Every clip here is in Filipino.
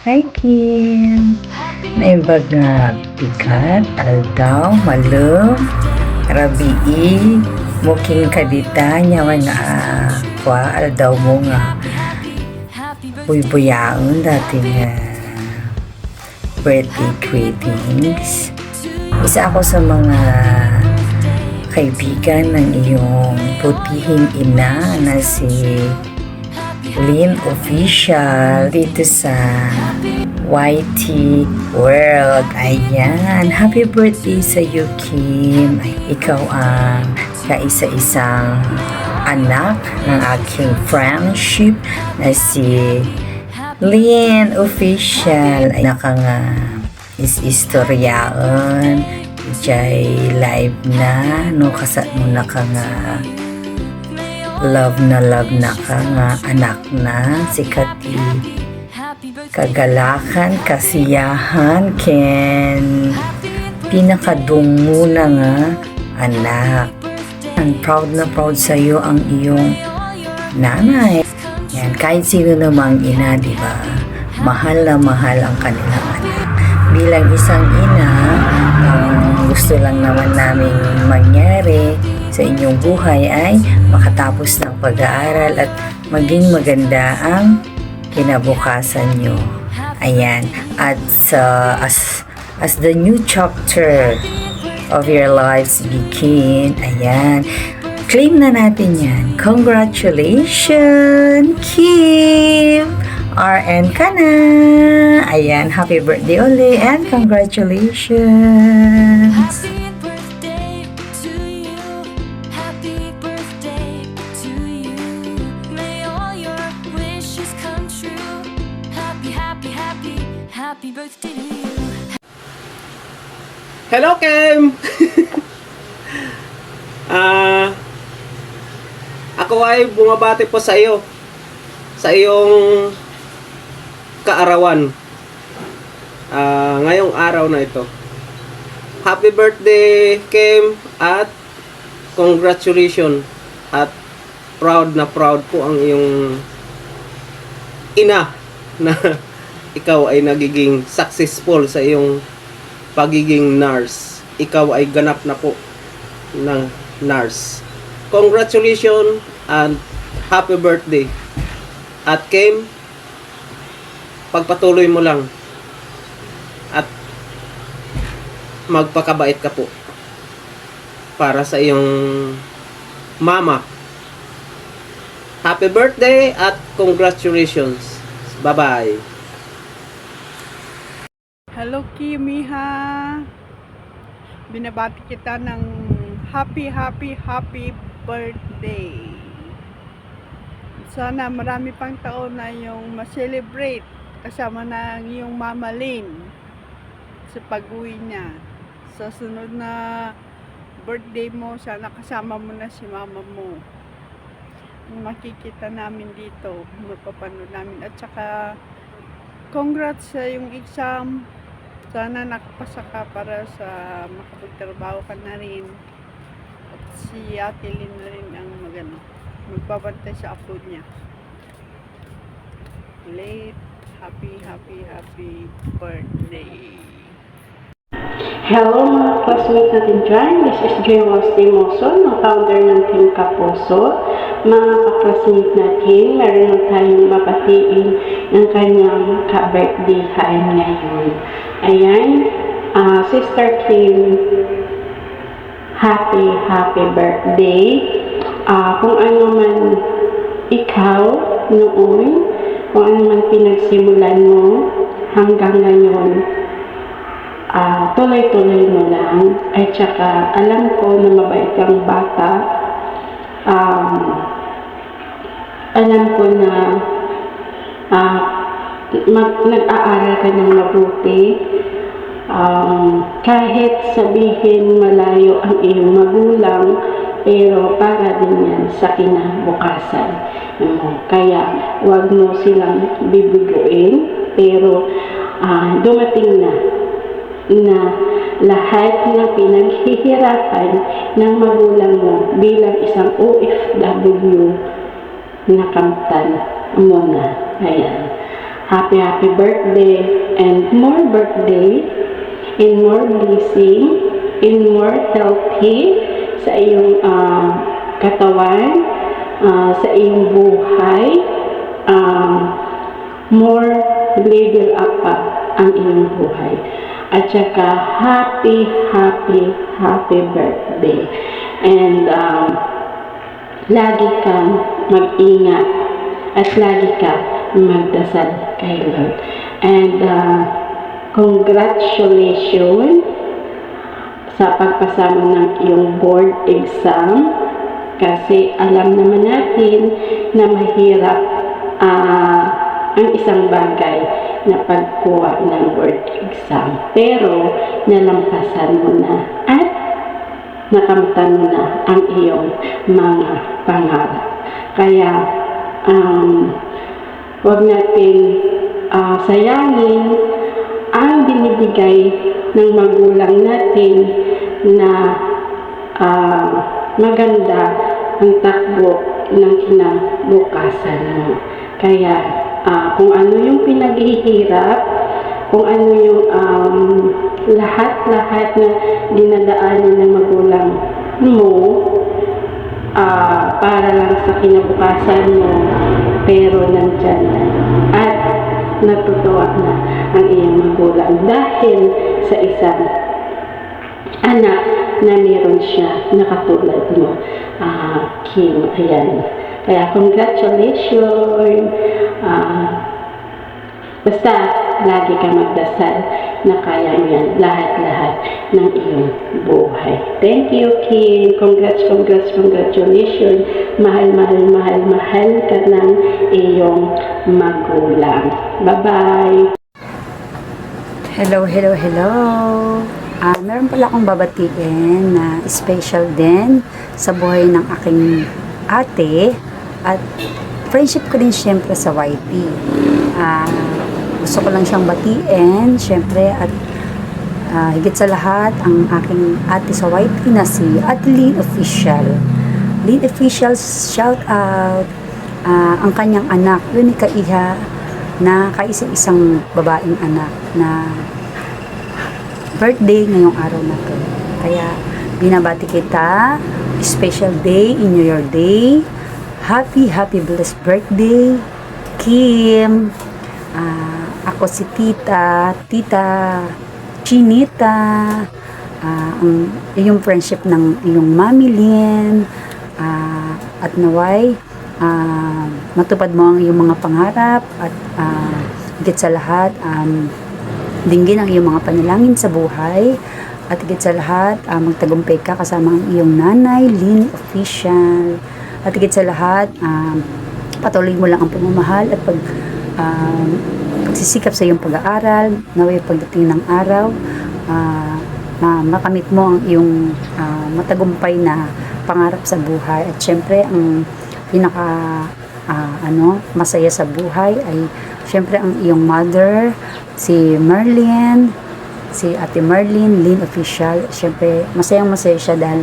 Hi Kim! Naimbag nga pikat, aldaw, malum, rabii, muking kadita niya nga aldaw mo nga buy-buyaon dati nga birthday greetings. Isa ako sa mga kaibigan ng iyong putihing ina na si Lynn Official dito sa YT World. Ayan, happy birthday sa iyo, Kim. Ikaw ang kaisa-isang anak ng aking friendship na si Lynn Official. Ay naka nga is-istoryaon jay live na no kasat mo na ka nga love na ka nga anak na si Kati. Kagalakan, kasiyahan, ken pinakadungo na nga anak. And proud na proud sa iyo ang iyong nanay. Yan, kahit sino namang ina, di ba? Mahal na mahal ang kanilang anak. Bilang isang ina, gusto lang naman namin mangyari sa inyong buhay ay makatapos ng pag-aaral at maging maganda ang kinabukasan nyo. Ayan. At as the new chapter of your lives begin, ayan, claim na natin yan. Congratulations, Kim! RN ka na! Ayan, happy birthday ulit and congratulations! Happy birthday to you. Hello, Kim! Ako ay bumabati po sa iyo sa iyong kaarawan ngayong araw na ito. Happy birthday, Kim, at congratulations, at proud na proud po ang iyong ina na ikaw ay nagiging successful sa iyong pagiging nurse. Ikaw ay ganap na po ng nurse. Congratulations and happy birthday. At Kim, pagpatuloy mo lang at magpakabait ka po para sa iyong mama. Happy birthday at congratulations. Bye-bye. Hello Kimiha, binabati kita ng happy birthday. Sana marami pang taon na yung ma-celebrate kasama na ang iyong Mama Lynn sa pag-uwi niya. Sa sunod na birthday mo, sana kasama mo na si mama mo. Makikita namin dito, mapapanood namin. At saka congrats sa yung exam. Sana nakapasa ka para sa makapagtrabaho ka na rin. At si Ate Lynn na rin ang magbabantay sa upload niya. Late, happy birthday. Hello mga classmates natin dyan. This is Joy Timoson, founder ng Team Kapuso. Mga ka-classmates natin, meron na tayong babatiin ng kanyang ka-birthday ngayon. Ayan, Sister Kim, happy birthday. Kung ano man ikaw noon, kung ano man pinagsimulan mo hanggang ngayon, tuloy-tuloy mo lang. At saka alam ko na mabait kang bata. Alam ko na nag-aaral ka ng mabuti. Kahit sabihin malayo ang iyong magulang, pero para din yan sa kinabukasan mo. Kaya wag mo silang bibiguin, pero dumating na lahat ng pinaghihirapan ng magulang mo bilang isang OFW nakamtan mo na. Ayan. happy birthday and more birthday, and more blessing, and more healthy sa iyong katawan, sa iyong buhay, more level up pa ang iyong buhay. At saka happy birthday. And lagi kang mag-ingat at lagi ka magdasal kay Lord. And congratulations sa pagpasama ng iyong board exam, kasi alam naman natin na mahirap ang isang bagay na pagkuha ng board exam, pero nalampasan mo na at nakamtan mo na ang iyong mga pangarap. Kaya huwag natin sayangin ang binibigay ng magulang natin na maganda ang takbo ng kinabukasan mo. Kaya kung ano yung pinaghihirap, kung ano yung lahat na dinadaanan ng magulang mo para lang sa kinabukasan mo, pero nandyan na at natutuwa na ang iyong magulang dahil sa isang anak na meron siya na katulad mo, Kim. Ayan. Kaya congratulations. Basta lagi ka magdasal na kaya mo yan lahat ng iyong buhay. Thank you, Kim. Congratulations. Mahal ka ng iyong magulang. Bye-bye. Hello. Meron pala akong babatiin na special din sa buhay ng aking ate at friendship ko din siyempre sa YT. Gusto ko lang siyang batiin siyempre at higit sa lahat ang aking ate sa YT na si Ate Lynn Official. Lynn Official, shout out. Ang kanyang anak, yun ni Kaiha, na kaisa-isang babaeng anak na birthday ngayong araw na to. Kaya binabati kita, special day in your day. Happy blessed birthday, Kim. Ako si Tita Chinita. Yung friendship ng iyong Mami Lynn. At naway, matupad mo ang iyong mga pangarap at higit sa lahat, dinggin ang iyong mga panalangin sa buhay at higit sa lahat, magtagumpay ka kasama ang iyong nanay, Lynn Official. At higit sa lahat, patuloy mo lang ang pagmamahal at pagsisikap sa iyong pag-aaral. Naway pagdating ng araw, makamit mo ang iyong matagumpay na pangarap sa buhay. At syempre, ang masaya sa buhay ay syempre ang iyong mother, si Merlin, si Ate Merlin, Lynn Official. Syempre, masayang-masaya siya dahil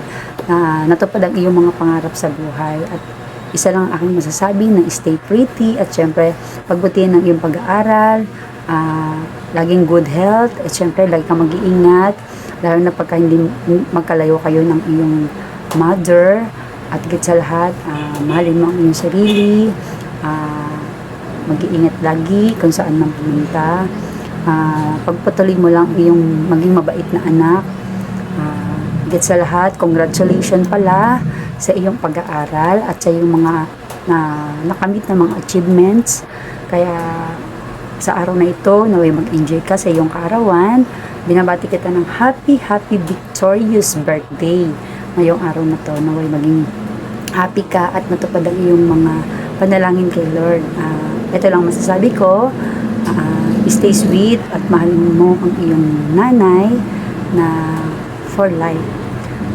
natupad ang iyong mga pangarap sa buhay. At isa lang ang aking masasabi na stay pretty at syempre, pagbutihan ng iyong pag-aaral, laging good health, at syempre, lagi kang mag-iingat, lalo na pagka hindi magkalayo kayo ng iyong mother. At higit sa lahat, mahalin mo ang iyong sarili, mag-iingat lagi kung saan man pumunta. Pagpatuloy mo lang iyong maging mabait na anak. Higit sa lahat, congratulations pala sa iyong pag-aaral at sa iyong mga nakamit na mga achievements. Kaya sa araw na ito, naway mag-enjoy ka sa iyong kaarawan. Binabati kita ng happy victorious birthday ngayong araw na to. Naway maging happy ka at matupad ang iyong mga panalangin kay Lord. Ito lang masasabi ko, stay sweet at mahalin mo ang iyong nanay na for life.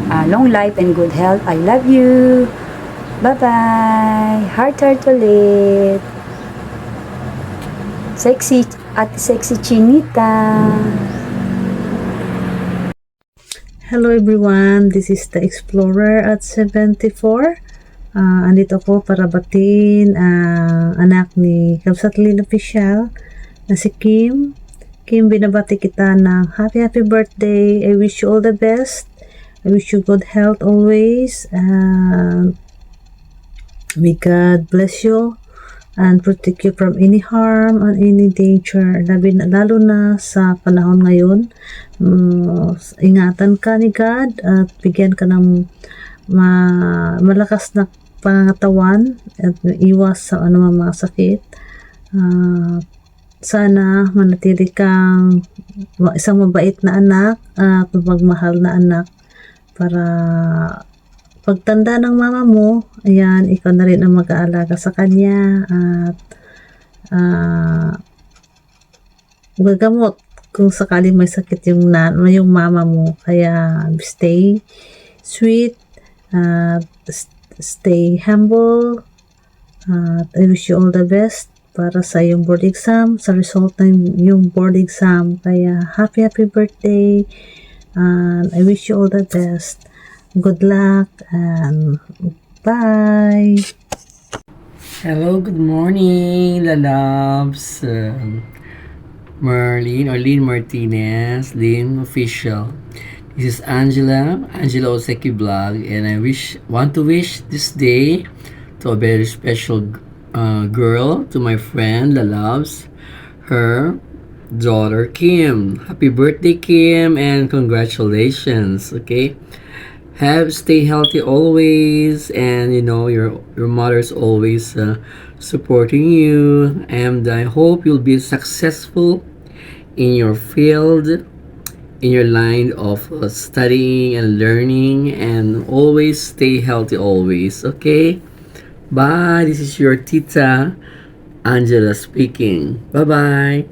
Long life and good health. I love you. Bye-bye. Heart ulit. Sexy at sexy Chinita. Hello everyone, this is the Explorer at 74. Andito ako para batiin anak ni Kapsat Lynn Official na si Kim. Kim, binabati kita ng happy birthday. I wish you all the best. I wish you good health always. May God bless you and protect you from any harm and any danger. Lalo na sa panahon ngayon. Ingatan ka ni God at bigyan ka ng malakas na pangatawan at iwas sa anumang mga sakit. Sana manatili kang isang mabait na anak at magmahal na anak para pagtanda ng mama mo, ayan, ikaw na rin ang mag-aalaga sa kanya at gagamot kung sakaling may sakit yung mama mo. Kaya stay sweet, stay humble, at I wish you all the best para sa yung board exam, sa result ng yung board exam. Kaya happy birthday, and I wish you all the best. Good luck and bye. Hello, good morning, the loves. Lynn Martinez, Lynn Official. This is Angela Oseki Vlog, and I want to wish this day to a very special girl, to my friend, the loves, her daughter Kim. Happy birthday, Kim, and congratulations. Okay, stay healthy always, and you know your mother's always supporting you, and I hope you'll be successful in your field, in your line of studying and learning, and always stay healthy always. Okay, bye. This is your Tita Angela speaking. Bye bye.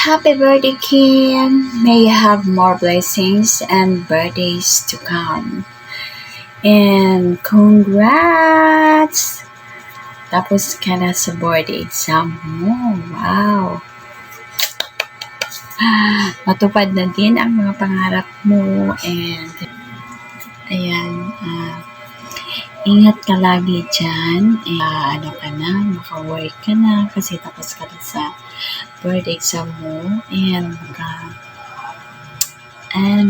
Happy birthday, Kim. May you have more blessings and birthdays to come. And congrats! Tapos ka na sa board exam mo. Wow! Matupad na din ang mga pangarap mo. And ayan, ingat ka lagi dyan. Maka-work ka na kasi tapos ka na sa board exam mo. And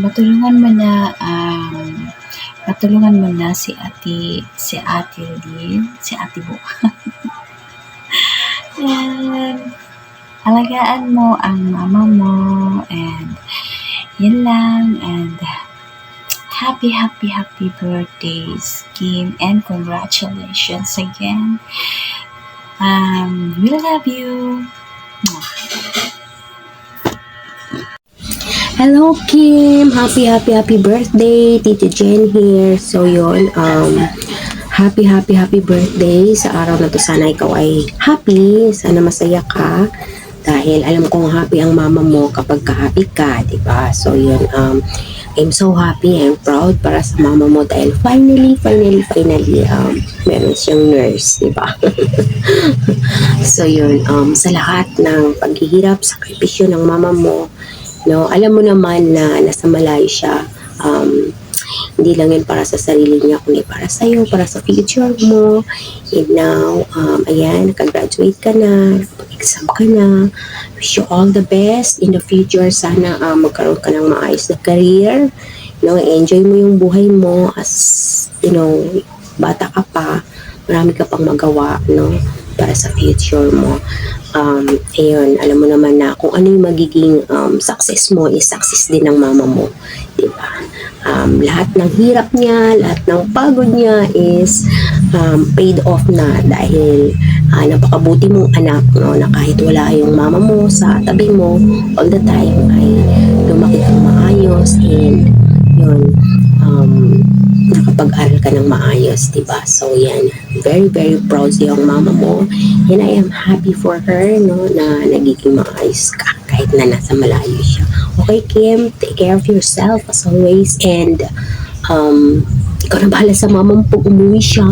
matulungan mo na si Ate Lynn, si Ate Bo. And alagaan mo ang mama mo, and yun lang. And happy birthdays, Kim, and congratulations again. We love you. Hello, Kim! Happy birthday! Tito Jen here. So, yun, happy birthday sa araw na to. Sana ikaw ay happy. Sana masaya ka. Dahil alam kong happy ang mama mo kapag ka-happy ka, diba? So, yun, I'm so happy and proud para sa mama mo dahil finally, meron siyang nurse, diba? So, yun, sa lahat ng paghihirap, sakripisyo ng mama mo, no, alam mo naman na nasa malayo siya. Hindi lang yun para sa sarili niya, kundi para sa iyo, para sa future mo. And now, ayan, nakagraduate ka na, exam ka na. Wish you all the best in the future. Sana magkaroon ka ng maayos na career. You know, enjoy mo yung buhay mo as, you know, bata ka pa. Marami ka pang magawa, no, para sa future mo. Ayun, alam mo naman na kung ano yung magiging success mo, is success din ng mama mo, diba? Lahat ng hirap niya, lahat ng pagod niya is paid off na dahil napakabuti mong anak, no, na kahit wala yung mama mo sa tabi mo all the time ay lumaki kang maayos, and yun, nakapag-aral ka ng maayos, diba? So yan, very proud sa yung mama mo, and I am happy for her, no, na nagiging maayos ka kahit na nasa malayo siya. Okay, Kim, take care of yourself as always, and ikaw na bahala sa mama mo pag umuwi siya.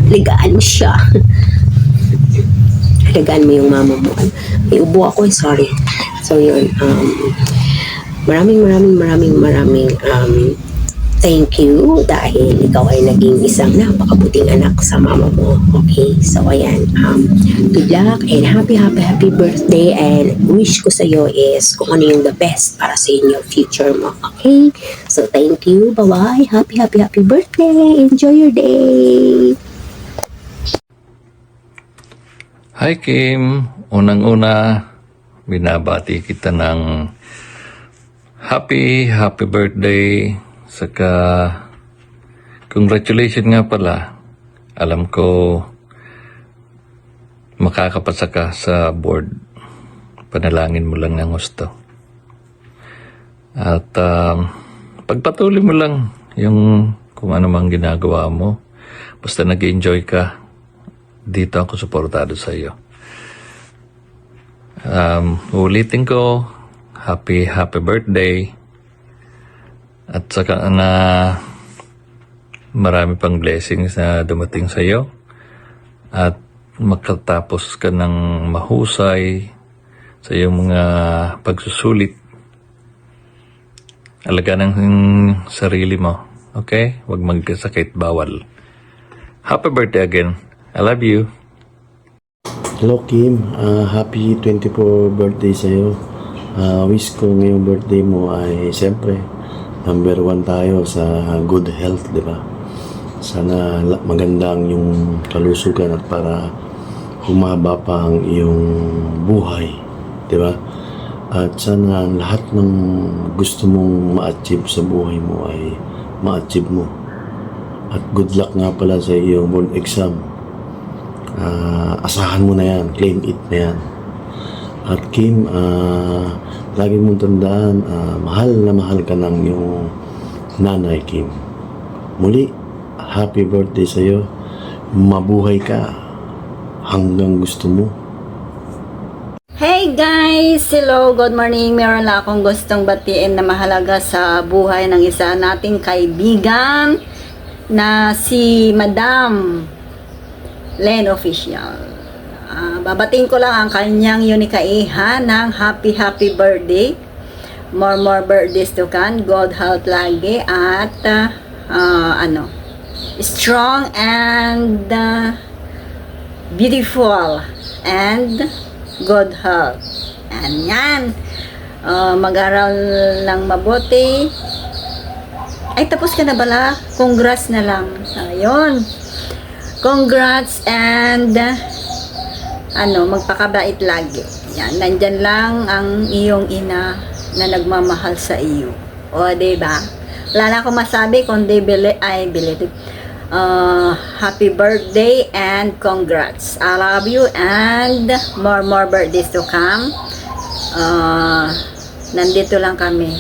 Ligaan mo siya. Ligaan mo yung mama mo. May ubo ako, sorry. So yun, maraming thank you dahil ikaw ay naging isang napakabuting anak sa mama mo. Okay, so ayan, good luck and happy birthday, and wish ko sa iyo is kung ano yung the best para sa inyo future mo. Okay, so thank you, bye bye, happy birthday, enjoy your day. Hi Kim, unang-una binabati kita ng happy birthday, saka congratulations nga pala. Alam ko makakapasa ka sa board, panalangin mo lang ng gusto. At pagpatuloy mo lang yung kung ano mang ginagawa mo, basta nag-enjoy ka, dito ako suportado sa iyo. Ulitin ko, happy birthday, at saka na marami pang blessings na dumating sa iyo, at makatapos ka ng mahusay sa iyong mga pagsusulit. Alagaan ng sarili mo, okay? Huwag magkasakit, bawal. Happy birthday again. I love you. Hello Kim, happy 24th birthday sa'yo. Wish ko ngayong birthday mo ay siyempre number 1 tayo sa good health, di ba? Sana magandang yung kalusugan at para humaba pa ang iyong buhay, di ba? At sana lahat ng gusto mong ma-achieve sa buhay mo ay ma-achieve mo. At good luck nga pala sa iyong board exam. Asahan mo na yan, claim it na yan. At Kim, lagi mong tandaan, mahal na mahal ka ng iyong nanay, Kim. Muli, happy birthday sa'yo. Mabuhay ka hanggang gusto mo. Hey guys! Hello! Good morning! Meron lang akong gustong batiin na mahalaga sa buhay ng isa nating kaibigan na si Madam Len Official. Babatiin ko lang ang kanyang yunikaihan ng happy birthday. More birthdays to come. God health lagi at strong and beautiful and good health. And yan. Mag-aral ng mabuti. Ay, tapos ka na bala? Congrats na lang. Ayun. Congrats and magpakabait lagi. Yan, nandyan lang ang iyong ina na nagmamahal sa iyo. O, diba? Wala na akong masabi kundi belated. Happy birthday and congrats. I love you and more birthdays to come. Nandito lang kami.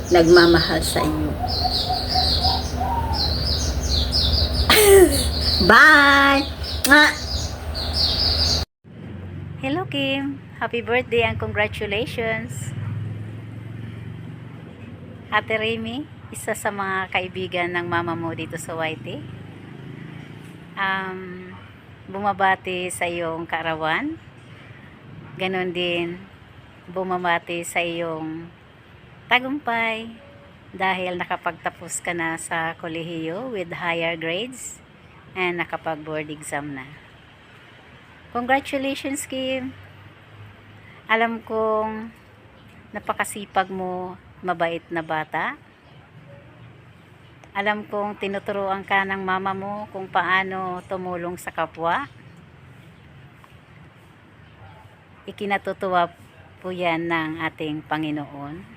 Nagmamahal sa iyo. Bye! Hello Kim, happy birthday and congratulations. Ate Remy, isa sa mga kaibigan ng mama mo dito sa YT. Bumabati sa iyong kaarawan. Ganon din, bumabati sa iyong tagumpay dahil nakapagtapos ka na sa kolehiyo with higher grades and nakapag-board exam na. Congratulations, Kim. Alam kong napakasipag mo, mabait na bata. Alam kong tinuturuan ka ng mama mo kung paano tumulong sa kapwa. Ikinatutuwa po yan ng ating Panginoon.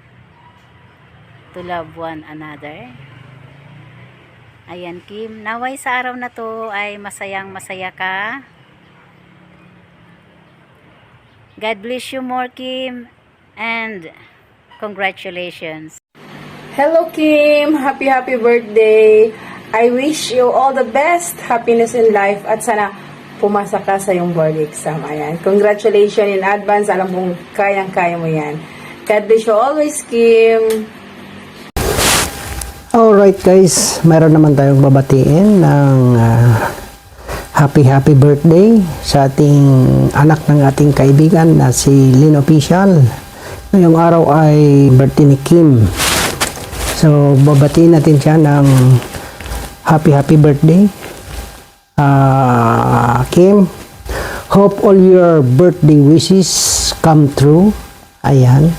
To love one another. Ayan, Kim, naway sa araw na to ay masayang-masaya ka. God bless you more, Kim, and congratulations. Hello, Kim! Happy birthday! I wish you all the best, happiness in life, at sana pumasa ka sa yung board exam. Ayan. Congratulations in advance. Alam mong kayang-kaya mo yan. God bless you always, Kim! Alright guys, mayroon naman tayong babatiin ng happy birthday sa ating anak ng ating kaibigan na si Len Official. Ngayong araw ay birthday ni Kim. So, babatiin natin siya ng happy birthday. Kim, hope all your birthday wishes come true. Ayan.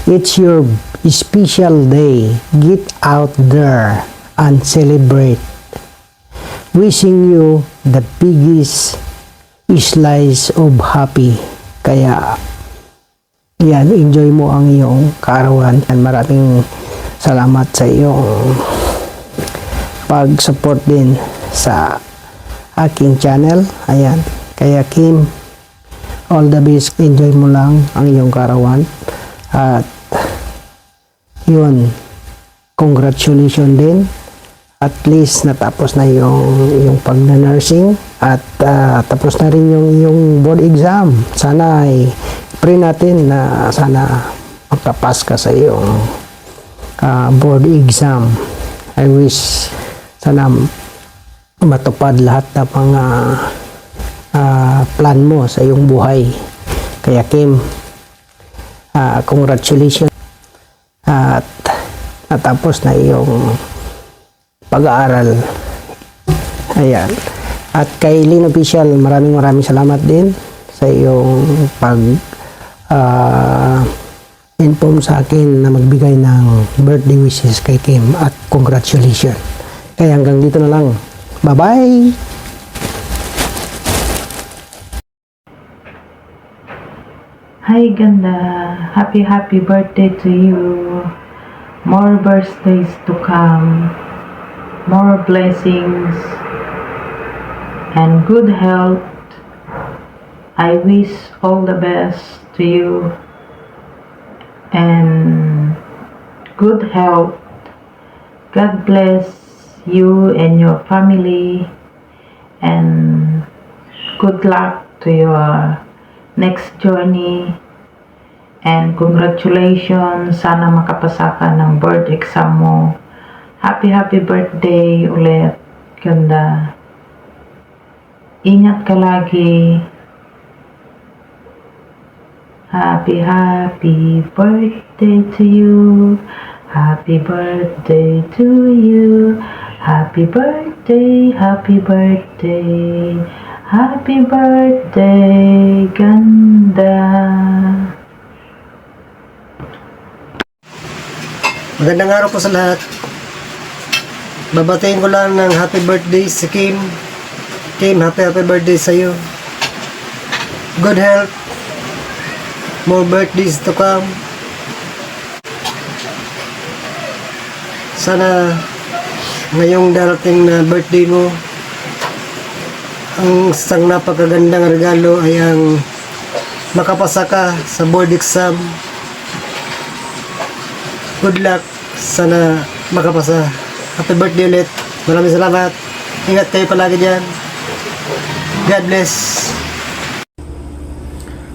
It's your special day. Get out there and celebrate. Wishing you the biggest slice of happy. Kaya, yan, enjoy mo ang iyong kaarawan. Maraming salamat sa iyong pag-support din sa aking channel. Ayan. Kaya Kim, all the best. Enjoy mo lang ang iyong kaarawan. At yun, congratulations din. At least natapos na yung pag-nursing at tapos na rin yung board exam. Sana ay pray natin na sana makapas ka sa iyong board exam. I wish sana matupad lahat ng mga plan mo sa iyong buhay. Kaya Kim, congratulations at natapos na iyong pag-aaral. Ayan. At kay Lynn Official, maraming salamat din sa iyong inform sa akin na magbigay ng birthday wishes kay Kim at congratulations. Kaya hanggang dito na lang. Bye-bye! Hi ganda, happy birthday to you. More birthdays to come. More blessings and good health. I wish all the best to you and good health. God bless you and your family and good luck to your next journey and congratulations. Sana makapasa ka ng board exam mo. Happy birthday ulit, ganda. Ingat ka lagi. Happy birthday to you. Happy birthday to you. Happy birthday, happy birthday. Happy birthday, ganda. Magandang araw po sa lahat. Babatiin ko lang ng happy birthday si Kim. Kim, happy birthday sa iyo. Good health. More birthdays to come. Sana ngayong darating na birthday mo, ang isang napakagandang regalo ay ang makapasa ka sa board exam. Good luck. Sana makapasa. Happy birthday ulit. Maraming salamat. Ingat kayo palagi dyan. God bless.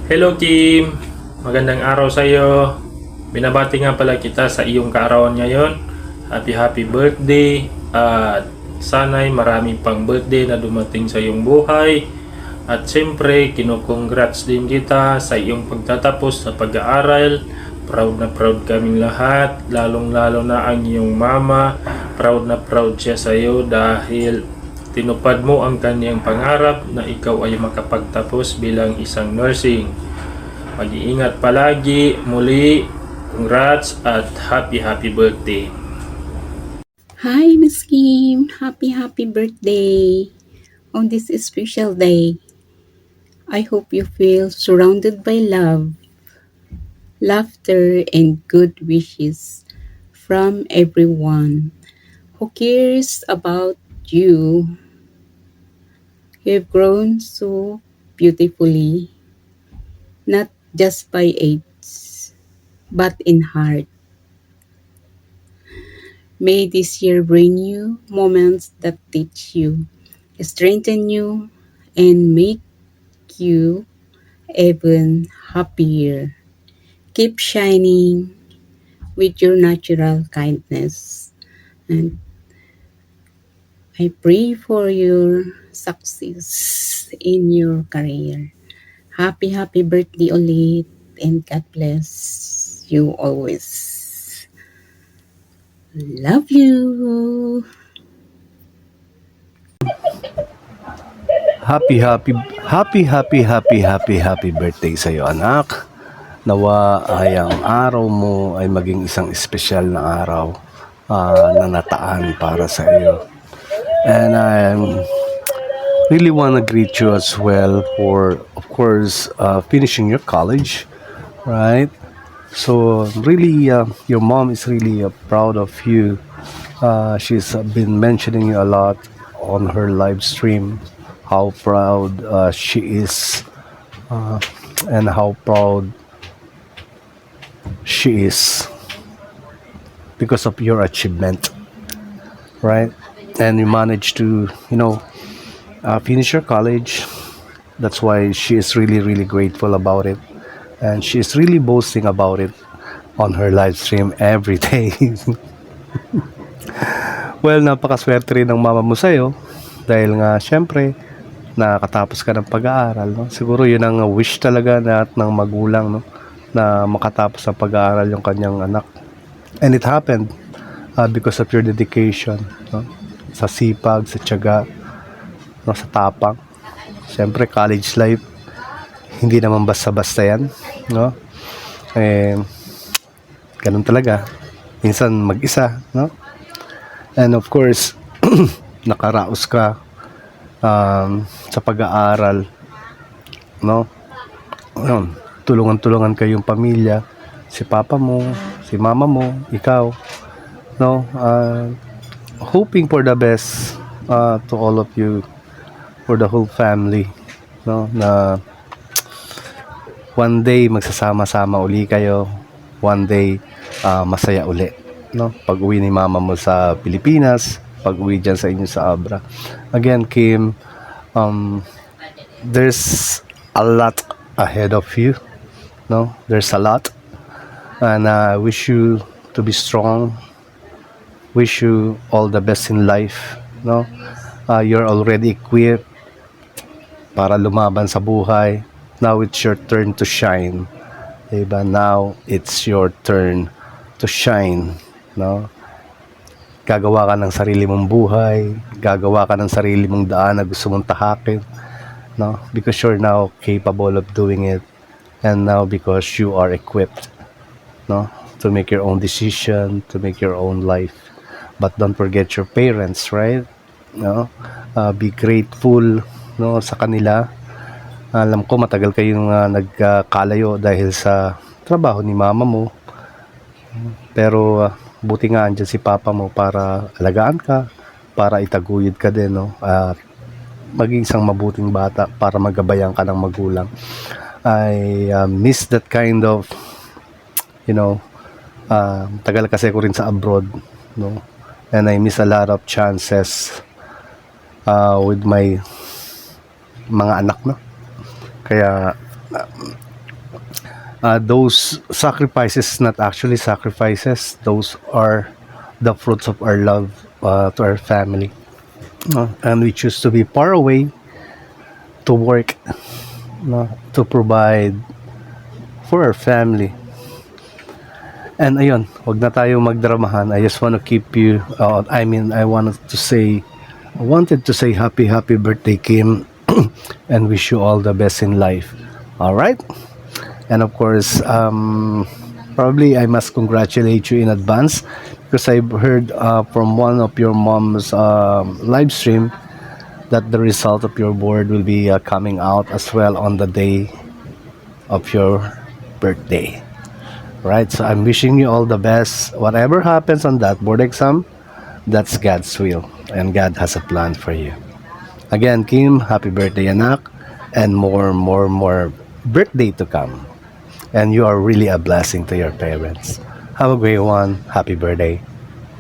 Hello Kim. Magandang araw sa iyo. Binabati nga pala kita sa iyong kaarawan ngayon. Happy birthday. At sana'y marami pang birthday na dumating sa iyong buhay. At siyempre, kino-congrats din kita sa iyong pagtatapos sa pag-aaral. Proud na proud kaming lahat, lalong-lalo na ang iyong mama. Proud na proud siya sa iyo dahil tinupad mo ang kanyang pangarap na ikaw ay makapagtapos bilang isang nursing. Mag-iingat palagi. Muli, congrats at happy birthday. Hi, Miss Kim. Happy birthday on this special day. I hope you feel surrounded by love, laughter, and good wishes from everyone who cares about you. You've grown so beautifully, not just by age, but in heart. May this year bring you moments that teach you, strengthen you, and make you even happier. Keep shining with your natural kindness. And I pray for your success in your career. Happy birthday ulit and God bless you always. Love you! Happy birthday sa iyo, anak. Nawa ay ang araw mo ay maging isang espesyal na araw na nataan para sa iyo. And I really want to greet you as well for, of course, finishing your college, right? So really, your mom is really proud of you. She's been mentioning you a lot on her live stream, how proud she is, and how proud she is because of your achievement, right? And you managed to, finish your college. That's why she is really, really grateful about it. And she is really boasting about it on her live stream every day. Well, napakaswerte rin ng mama mo sa'yo. Dahil nga, syempre, nakatapos ka ng pag-aaral. No? Siguro yun ang wish talaga ng magulang, no? Na makatapos ng pag-aaral yung kanyang anak. And it happened because of your dedication. No? Sa sipag, sa tiyaga, no? Sa tapang. Syempre, college life, hindi naman basta-basta yan. No? Ganun talaga. Minsan mag-isa. No? And of course, nakaraos ka sa pag-aaral. No? Tulungan-tulungan kayong pamilya, si papa mo, si mama mo, ikaw, no? Hoping for the best to all of you, for the whole family, no? Na one day magsasama-sama uli kayo, one day masaya uli, no? Pag-uwi ni mama mo sa Pilipinas, pag-uwi dyan sa inyo sa Abra. Again, Kim, there's a lot ahead of you. No, there's a lot, and I wish you to be strong. Wish you all the best in life. No, you're already equipped para lumaban sa buhay. Now it's your turn to shine. Diba? Now it's your turn to shine. No, gagawa ka ng sarili mong buhay. Gagawa ka ng sarili mong daan na gusto mong tahakin. No, because you're now capable of doing it. And now because you are equipped, no, to make your own decision, to make your own life. But don't forget your parents, right? No, be grateful, no, sa kanila. Alam ko matagal kayong nagkalayo dahil sa trabaho ni mama mo. Pero buti nga andyan si papa mo para alagaan ka, para itaguyod ka din, no? Maging isang mabuting bata para magabayan ka ng magulang. I miss that kind of, tagal kasi ko rin sa abroad, no? And I miss a lot of chances with my mga anak, no? Kaya those sacrifices, not actually sacrifices, those are the fruits of our love to our family. And we choose to be far away to work, no, to provide for our family. And ayun, wag na tayo magdramahan. I just want to keep you I wanted to say happy birthday, Kim, and wish you all the best in life. All right? And of course, probably I must congratulate you in advance because I've heard from one of your mom's live stream that the result of your board will be coming out as well on the day of your birthday. Right? So I'm wishing you all the best. Whatever happens on that board exam, that's God's will. And God has a plan for you. Again, Kim, happy birthday, anak. And more birthday to come. And you are really a blessing to your parents. Have a great one. Happy birthday.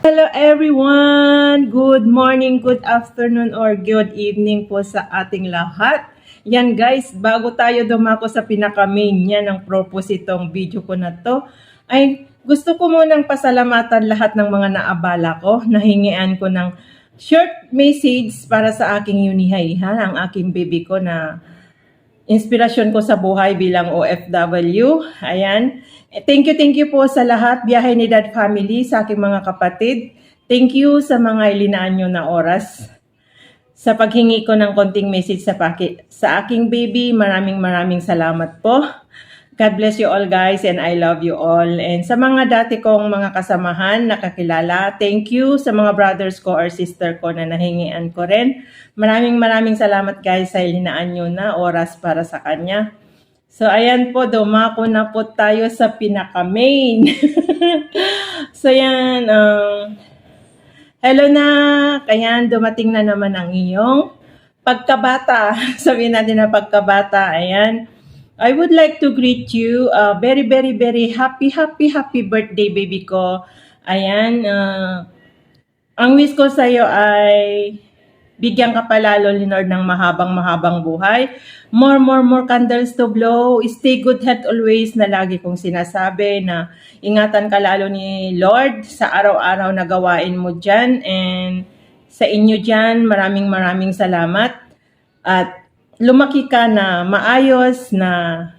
Hello everyone! Good morning, good afternoon, or good evening po sa ating lahat. Yan guys, bago tayo dumako sa pinaka-main niya ng purpose itong video ko na to, ay gusto ko munang pasalamatan lahat ng mga naabala ko. Nahingian ko ng short message para sa aking Unihay, ang aking baby ko na inspirasyon ko sa buhay bilang OFW. Ayan. Thank you po sa lahat. Biyahe ni Dad Family, sa aking mga kapatid. Thank you sa mga ilinaan nyo na oras. Sa paghingi ko ng konting message sa aking baby, maraming salamat po. God bless you all guys and I love you all. And sa mga dati kong mga kasamahan, nakakilala, thank you sa mga brothers ko or sister ko na nahingian ko rin. Maraming salamat guys sa ilinaan nyo na oras para sa kanya. So ayan po, dumako na po tayo sa pinaka-main. So yan, hello na, ayan, dumating na naman ang iyong pagkabata. Sabihin natin na pagkabata, ayan. I would like to greet you, very happy birthday baby ko. Ayan, ang wish ko sa iyo ay bigyan ka palalo ni Lord ng mahabang buhay. More candles to blow. Stay good health always na lagi kong sinasabi na ingatan ka lalo ni Lord sa araw-araw na gawain mo dyan. And sa inyo dyan, maraming salamat. At lumaki ka na maayos, na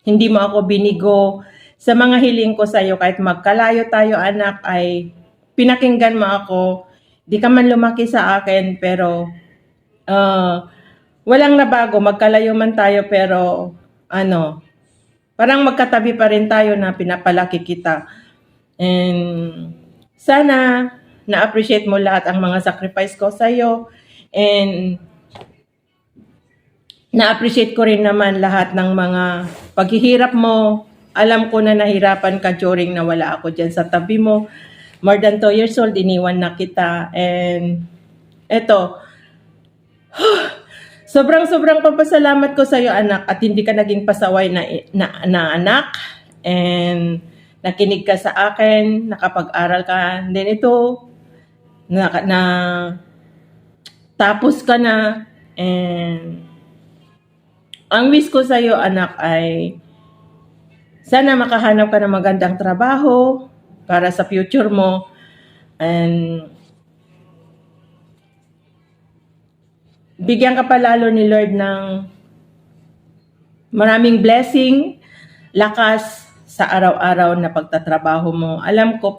hindi mo ako binigo. Sa mga hiling ko sa iyo, kahit magkalayo tayo anak, ay pinakinggan mo ako. Di ka man lumaki sa akin, pero walang nabago. Magkalayo man tayo, pero parang magkatabi pa rin tayo na pinapalaki kita. And sana na-appreciate mo lahat ang mga sacrifice ko sa iyo. And na-appreciate ko rin naman lahat ng mga paghihirap mo. Alam ko na nahirapan ka during na wala ako dyan sa tabi mo. More than 2 years old, iniwan na kita. And eto, sobrang papasalamat ko sa iyo anak, at hindi ka naging pasaway na anak. And nakinig ka sa akin, nakapag-aral ka. And then ito, tapos ka na. And ang wish ko sa iyo anak ay sana makahanap ka ng magandang trabaho para sa future mo. And bigyan ka palalo ni Lord ng maraming blessing, lakas sa araw-araw na pagtatrabaho mo. Alam ko,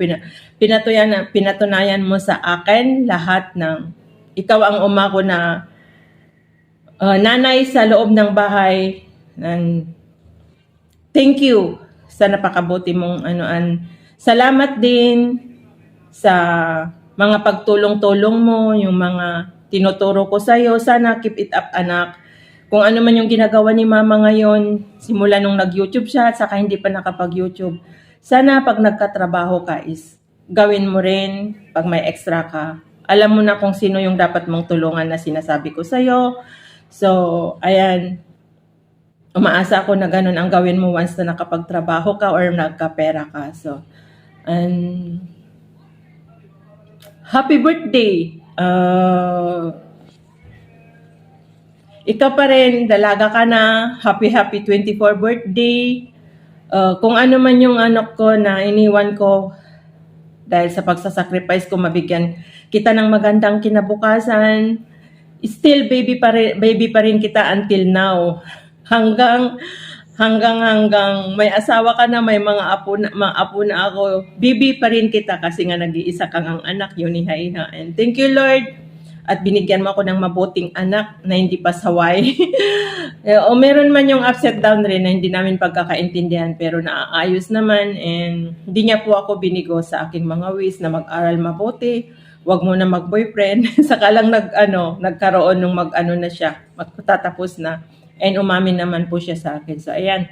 pinatunayan mo sa akin lahat ng ikaw ang umako na nanay sa loob ng bahay. And thank you sa napakabuti mong salamat din sa mga pagtulong-tulong mo, yung mga tinuturo ko sa iyo. Sana keep it up anak. Kung ano man yung ginagawa ni mama ngayon, simula nung nag-YouTube siya at saka hindi pa nakapag-YouTube. Sana pag nagkatrabaho ka is gawin mo rin pag may extra ka. Alam mo na kung sino yung dapat mong tulungan na sinasabi ko sa iyo. So, ayan, umaasa ako na ganun ang gawin mo once na nakapagtrabaho ka or nagkapera ka. So, and happy birthday! Ikaw pa rin, dalaga ka na. Happy 24 birthday. Kung ano man yung anak ko na iniwan ko dahil sa pagsasacrifice ko, mabigyan kita ng magandang kinabukasan. Still baby pa rin kita until now. Hanggang may asawa ka na, may mga apo na ako. Baby pa rin kita kasi nga nag-iisa kang ang anak, yuniha-iha. And thank you Lord. At binigyan mo ako ng mabuting anak na hindi pa saway. O meron man yung upset down rin na hindi namin pagkakaintindihan, pero naaayos naman. And hindi niya po ako binigo sa aking mga ways na mag-aral mabuti. Wag mo na mag-boyfriend. Saka lang nagkaroon nung na siya. Magtatapos na. And umamin naman po siya sa akin. So, ayan.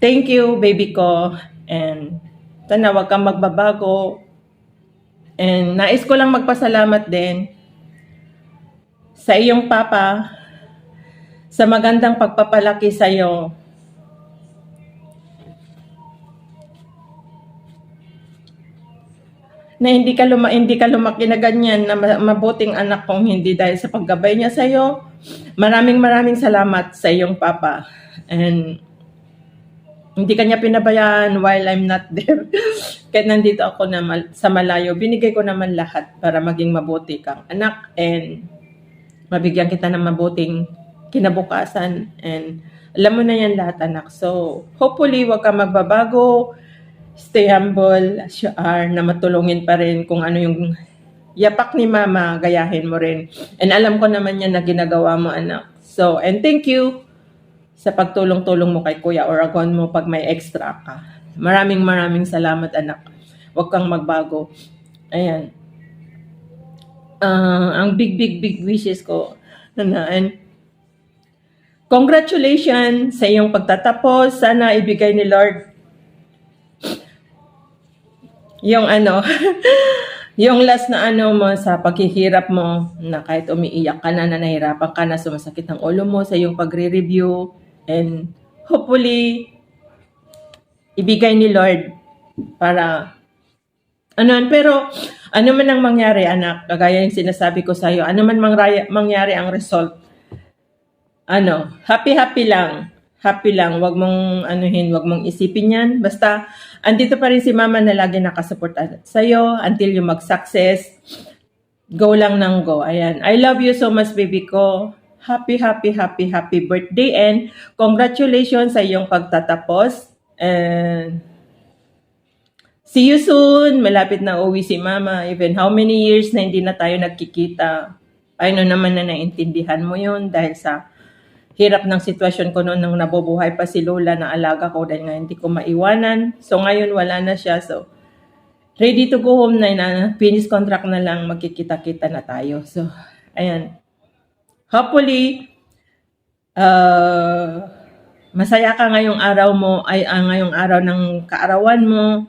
Thank you, baby ko. And sana wag kang magbabago. And nais ko lang magpasalamat din sa iyong papa sa magandang pagpapalaki sa iyo. Na hindi ka lumaki na ganyan, na mabuting anak kong hindi dahil sa paggabay niya sa iyo. Maraming salamat sa iyong papa. And hindi kanya pinabayaan while I'm not there. Kahit nandito ako sa malayo, binigay ko naman lahat para maging mabuti kang anak and mabigyan kita ng mabuting kinabukasan. And alam mo na yan lahat, anak. So, hopefully, wag ka magbabago. Stay humble as you are, na matulungin pa rin kung ano yung yapak ni mama, gayahin mo rin. And alam ko naman yan na ginagawa mo, anak. So, and thank you sa pagtulong-tulong mo kay Kuya Oragon mo pag may extra ka. Maraming salamat, anak. Huwag kang magbago. Ayan. Ang big wishes ko. And congratulations sa iyong pagtatapos. Sana ibigay ni Lord yung yung last na mo sa paghihirap mo, na kahit umiiyak ka na nahihirapan ka na, sumasakit ang ulo mo sa iyong pagre-review, and hopefully ibigay ni Lord para pero ano man ang mangyari, anak, kagaya yung sinasabi ko sa iyo, ano man mangyari ang result, happy lang. Happy lang, wag mong wag mong isipin yan. Basta, andito pa rin si mama na lagi nakasupport sa'yo until you mag-success. Go lang ng go. Ayan. I love you so much, baby ko. Happy birthday and congratulations sa iyong pagtatapos. And see you soon. Malapit na uwi si mama. Even how many years na hindi na tayo nagkikita. Ano naman na naintindihan mo yun dahil sa hirap ng sitwasyon ko noon nang nabubuhay pa si Lola na alaga ko dahil nga hindi ko maiwanan. So ngayon wala na siya. So ready to go home na, finish contract na lang, magkikita-kita na tayo. So ayan. Hopefully masaya ka ngayong araw mo, ngayong araw ng kaarawan mo.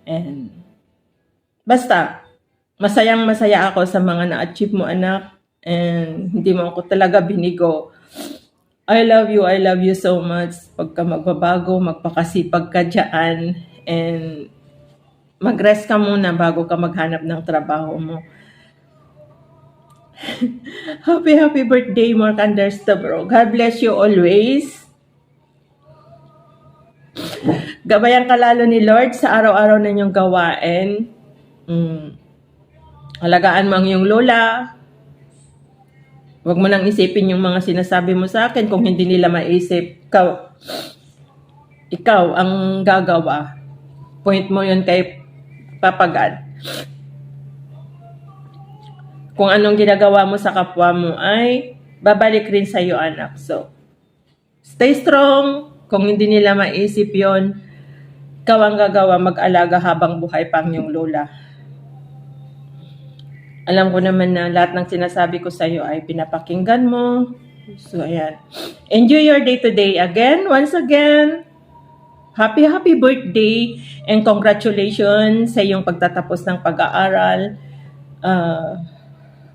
And basta masaya ako sa mga na-achieve mo, anak. And hindi mo ako talaga binigo. I love you so much. Pagka magbabago, magpakasipag ka dyan, and mag-rest ka muna bago ka maghanap ng trabaho mo. Happy birthday, Mark Andersta, bro. God bless you always. Gabayan ka lalo ni Lord sa araw-araw na inyong gawain. Alagaan mo ang iyong lola. Huwag mo nang isipin yung mga sinasabi mo sa akin kung hindi nila maisip. Ikaw ang gagawa. Point mo yun kay Papa God. Kung anong ginagawa mo sa kapwa mo ay babalik rin sa iyo, anak. So, stay strong. Kung hindi nila maisip yon, ikaw ang gagawa, mag-alaga habang buhay pa ang iyong lola. Alam ko naman na lahat ng sinasabi ko sa iyo ay pinapakinggan mo. So, ayan. Enjoy your day today again. Once again, happy birthday and congratulations sa iyong pagtatapos ng pag-aaral.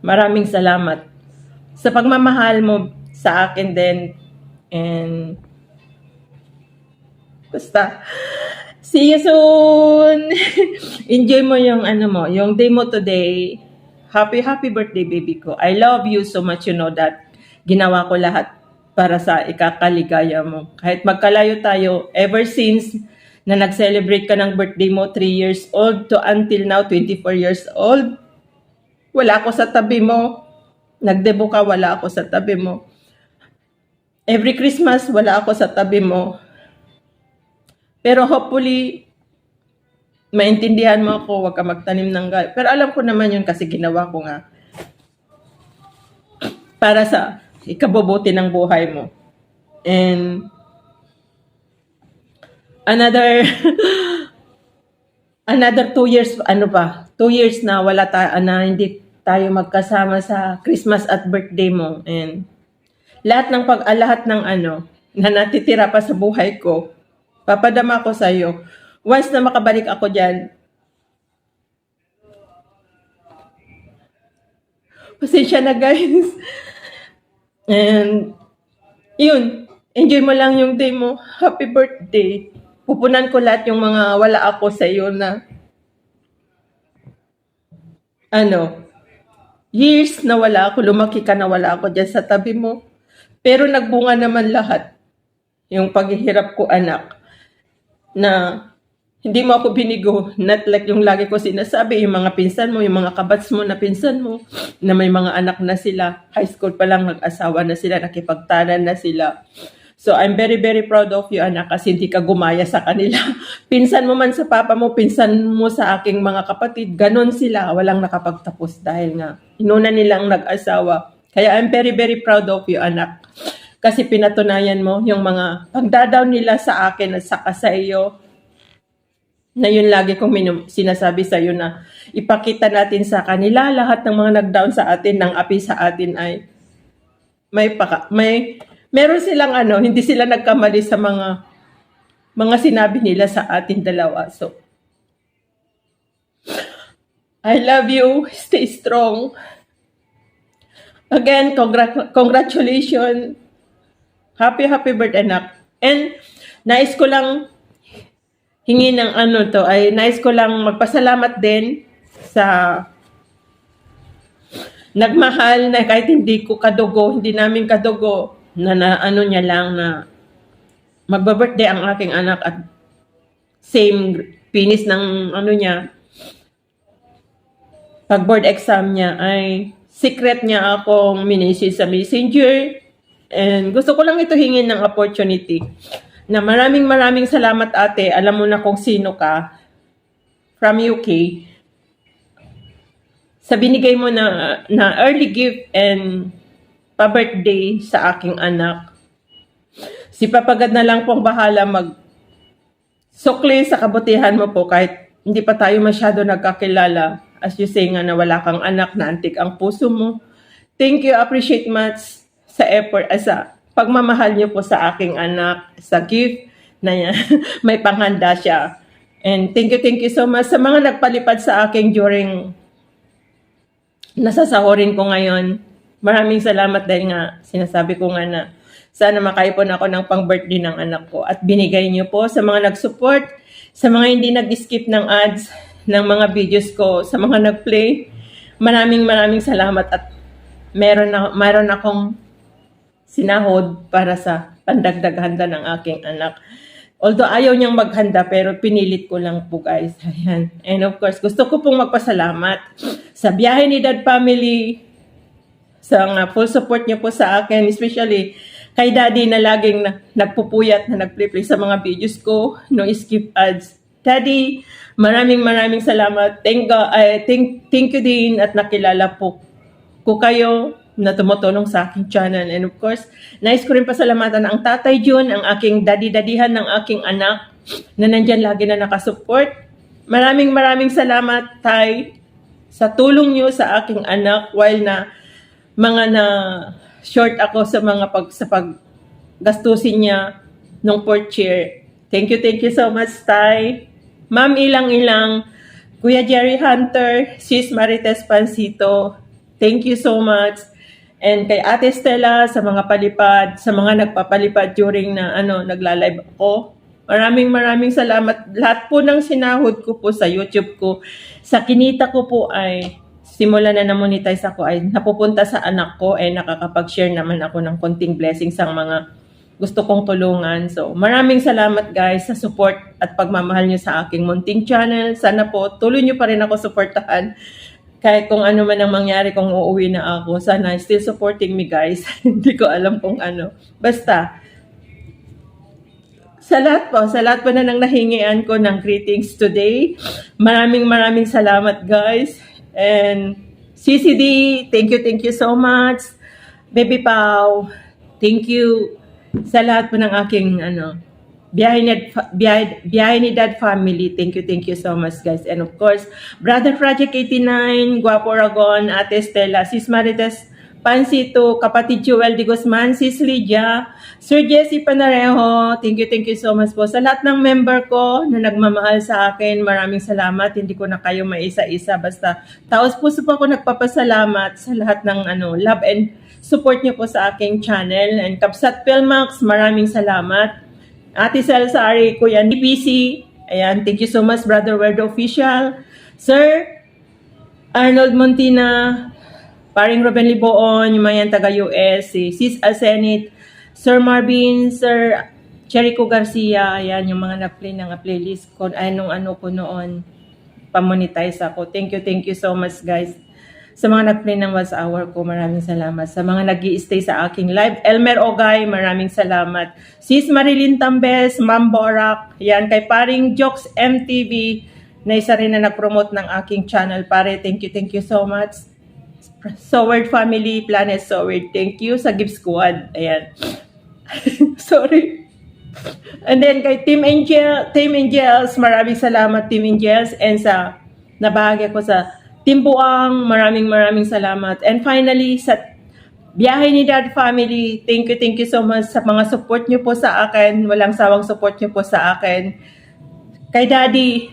Maraming salamat sa pagmamahal mo sa akin din. And basta, see you soon! Enjoy mo yung yung day mo today. Happy birthday, baby ko. I love you so much, you know that. Ginawa ko lahat para sa ikakaligaya mo. Kahit magkalayo tayo, ever since na nag-celebrate ka ng birthday mo, 3 years old to until now, 24 years old, wala ako sa tabi mo. Nagdebo ka, wala ako sa tabi mo. Every Christmas, wala ako sa tabi mo. Pero hopefully, maintindihan mo ako, huwag ka magtanim ng galit. Pero alam ko naman yun kasi ginawa ko nga para sa ikabubuti ng buhay mo. And another 2 years, 2 years na hindi tayo magkasama sa Christmas at birthday mo. And lahat ng na natitira pa sa buhay ko, papadama ko sa iyo. Once na makabalik ako dyan, pasensya na, guys. And yun, enjoy mo lang yung day mo. Happy birthday. Pupunan ko lahat yung mga wala ako sa iyo na years na wala ako, lumaki ka na wala ako dyan sa tabi mo. Pero nagbunga naman lahat. Yung paghihirap ko, anak, na Hindi mo ako binigo. Not like yung lagi ko sinasabi, yung mga pinsan mo, yung mga kabats mo na pinsan mo, na may mga anak na sila. High school pa lang, nag-asawa na sila, nakipagtanan na sila. So, I'm very, very proud of you, anak, kasi hindi ka gumaya sa kanila. Pinsan mo man sa papa mo, pinsan mo sa aking mga kapatid, ganon sila. Walang nakapagtapos dahil nga, inuna nilang nag-asawa. Kaya I'm very, very proud of you, anak. Kasi pinatunayan mo yung mga pagdadaw nila sa akin at saka sa iyo, na yun lagi kong sinasabi sa iyo na ipakita natin sa kanila lahat ng mga nag-down sa atin, ng api sa atin ay meron silang hindi sila nagkamali sa mga sinabi nila sa atin dalawa. So, I love you. Stay strong. Again, congratulations. Happy birthday, anak. And nais ko lang hingi ng nais ko lang magpasalamat din sa nagmahal na kahit hindi namin kadugo, na niya lang na magba-birthday ang aking anak at same finish ng niya, pag board exam niya ay secret niya akong minessage sa messenger, and gusto ko lang ito hingin ng opportunity na maraming salamat, ate. Alam mo na kung sino ka, from UK, sa binigay mo na early gift and pa-birthday sa aking anak. Si Papagad na lang pong bahala sukli sa kabutihan mo po kahit hindi pa tayo masyado nagkakilala. As you say nga na wala kang anak, na antik ang puso mo. Thank you, appreciate much sa effort, sa pagmamahal niyo po sa aking anak, sa gift na yan. May panghanda siya. And thank you so much sa mga nagpalipad sa akin during nasasahorin ko ngayon. Maraming salamat dahil nga sinasabi ko nga na sana makaipon ako ng pang-birthday ng anak ko. At binigay niyo po sa mga nag-support, sa mga hindi nag-skip ng ads, ng mga videos ko, sa mga nag-play. Maraming salamat at meron akong sinahod para sa pandagdag handa ng aking anak. Although ayaw niyang maghanda, pero pinilit ko lang po, guys. Ayan. And of course, gusto ko pong magpasalamat sa Biyahe ni Dad family, sa full support niyo po sa akin, especially kay Daddy na laging nagpupuyat na nag-play sa mga videos ko, no skip ads. Daddy, maraming salamat. Thank you din at nakilala po ko kayo na tumutulong sa aking channel. And of course, nais ko rin pasalamatan ang Tatay Jun, ang aking daddy-dadihan ng aking anak, na nandyan lagi na nakasupport. Maraming salamat, Tay, sa tulong nyo sa aking anak while na short ako sa paggastusin niya nung fourth year. Thank you so much, Tay. Ma'am Ilang, Kuya Jerry Hunter, Sis Marites Pansito, thank you so much. And kay Ate Stella, sa mga palipad, sa mga nagpapalipad during na nagla-live ako. Maraming salamat. Lahat po ng sinahod ko po sa YouTube ko, sa kinita ko po ay simula na na-monetize ako ay napupunta sa anak ko, ay nakakapag-share naman ako ng konting blessings sa mga gusto kong tulungan. So, maraming salamat, guys, sa support at pagmamahal nyo sa aking munting channel. Sana po tuloy nyo pa rin ako supportahan. Kahit kung ano man ang mangyari, kung uuwi na ako, sana still supporting me, guys. Hindi ko alam kung ano. Basta, sa lahat po na nang nahingian ko ng greetings today. Maraming salamat, guys. And CCD, thank you so much. Baby Pau, thank you sa lahat po ng aking Biyahe ni Dad family. Thank you so much, guys. And of course, Brother Project 89, Guapo Ragon, Ate Stella, Sis Marites Pansito, Kapatid Joel de Guzman, Sis Lydia, Sir Jesse Panarejo, thank you so much po. Sa lahat ng member ko na nagmamahal sa akin, maraming salamat. Hindi ko na kayo maisa-isa. Basta, taos puso po ako nagpapasalamat sa lahat ng love and support niyo po sa aking channel. And Kapsat Filmax, maraming salamat. Ate Salsari, Kuya NBC, ayan, thank you so much, Brother Werdo Official, Sir Arnold Montina, Paring Ruben Liboon, yung mga taga-US, si Sis Asenit, Sir Marvin, Sir Cherico Garcia, ayan, yung mga na-play ng playlist ko, anong ano ko noon, pamonetize ako. Thank you so much guys. Sa mga nag-play ng Watch Hour ko, maraming salamat. Sa mga nag-i-stay sa aking live, Elmer Ogay, maraming salamat. Sis Marilyn Tambes, Ma'am Borak, yan, kay paring Jokes MTV, na isa rin na nag-promote ng aking channel. Pare, thank you so much. Soward Family, Planet Soward, thank you. Sa Gift Squad, ayan. Sorry. And then kay Team Angels, maraming salamat Team Angels, and sa nabahagi ko sa Team Buang, maraming salamat. And finally sa Biyahe ni Dad Family, thank you so much sa mga support nyo po sa akin, walang sawang support nyo po sa akin. Kay Daddy,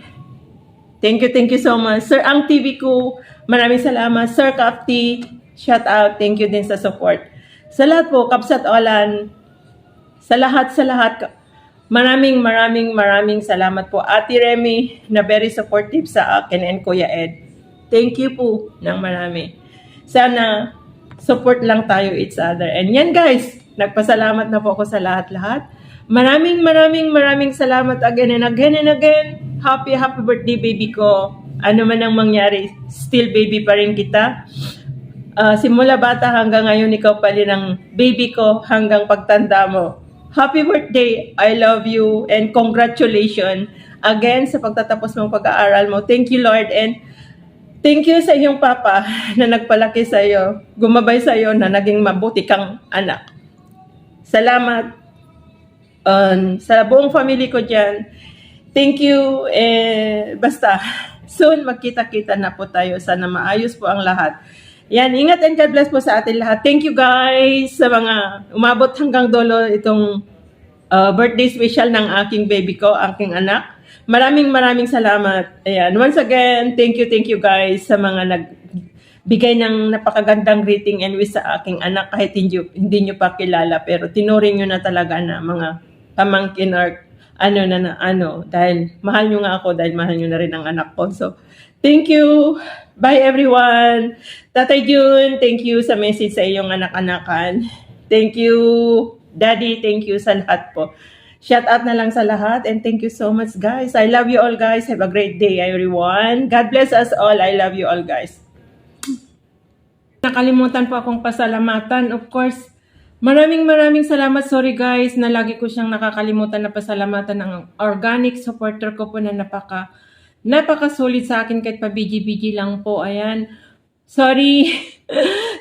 thank you so much. Sir Ang TV ko, maraming salamat. Sir Kapti, shout out, thank you din sa support. Sa lahat po, Kapsat Olan, sa lahat, maraming salamat po. Ate Remy, na very supportive sa akin, and Kuya Ed. Thank you po ng marami. Sana support lang tayo each other. And yan guys, nagpasalamat na po ako sa lahat-lahat. Maraming salamat again and again. Happy birthday baby ko. Ano man ang mangyari, still baby pa rin kita. Simula bata hanggang ngayon, ikaw pa rin ang baby ko hanggang pagtanda mo. Happy birthday, I love you, and congratulations again sa pagtatapos mong pag-aaral mo. Thank you Lord, and thank you sa iyong papa na nagpalaki sa iyo, gumabay sa iyo na naging mabuti kang anak. Salamat sa buong family ko dyan. Thank you, basta soon magkita-kita na po tayo. Sana maayos po ang lahat. Yan, ingat and God bless po sa atin lahat. Thank you guys sa mga umabot hanggang dulo itong birthday special ng aking baby ko, aking anak. Maraming salamat. Ayan, once again, thank you guys sa mga nagbigay ng napakagandang greeting and wish sa aking anak kahit hindi nyo pa kilala, pero tinuring nyo na talaga na mga pamangkin or dahil mahal nyo nga ako, dahil mahal nyo na rin ang anak ko. So, thank you. Bye everyone. Tatay Jun, thank you sa message sa iyong anak-anakan. Thank you, Daddy. Thank you sa lahat po. Shout out na lang sa lahat, and thank you so much guys. I love you all guys. Have a great day everyone. God bless us all. I love you all guys. Nakalimutan po akong pasalamatan. Of course, maraming salamat. Sorry guys na lagi ko siyang nakakalimutan na pasalamatan ng organic supporter ko po na napaka-solid sa akin kahit pa BG lang po. Ayan. Sorry.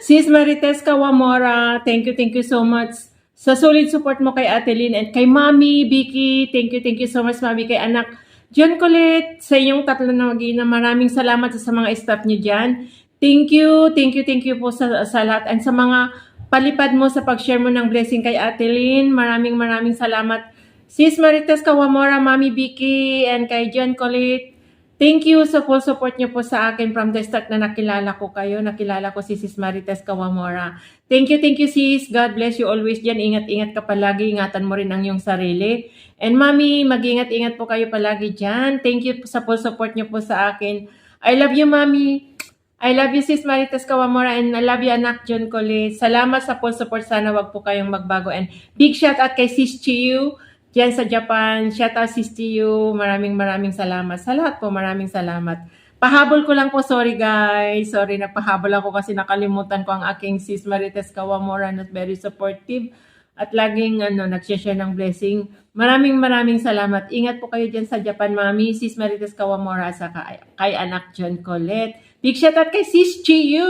Sis Marites Kawamora, thank you so much sa solid support mo kay Ate Lynn and kay Mami Vicky. Thank you so much Mami, kay anak John Colette, sa inyong tatlo na mag-ina. Maraming salamat sa mga staff niyo dyan. Thank you po sa lahat, and sa mga palipad mo sa pag-share mo ng blessing kay Ate Lynn. Maraming salamat. Sis Marites Kawamora, Mami Vicky, and kay John Colette. Thank you sa full support niyo po sa akin from the start na nakilala ko kayo. Nakilala ko si Sis Marites Kawamora. Thank you sis. God bless you always dyan. Ingat ka palagi. Ingatan mo rin ang iyong sarili. And Mami, mag-ingat po kayo palagi dyan. Thank you sa full support niyo po sa akin. I love you Mami. I love you Sis Marites Kawamora, and I love you anak John Colette. Salamat sa full support. Sana wag po kayong magbago. And big shout out kay Sis Chiyu diyan sa Japan. Shout out Sis Chiyu. Maraming salamat. Sa lahat po, maraming salamat. Pahabol ko lang po, sorry guys. Sorry na pahabol ako kasi nakalimutan ko ang aking Sis Marites Kawamora na very supportive at laging nag-share ng blessing. Maraming salamat. Ingat po kayo diyan sa Japan, Mami, Sis Marites Kawamora, sa kay anak John Colette. Big shout out kay Sis Chiyu.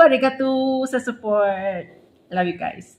Arigato sa support. Love you guys.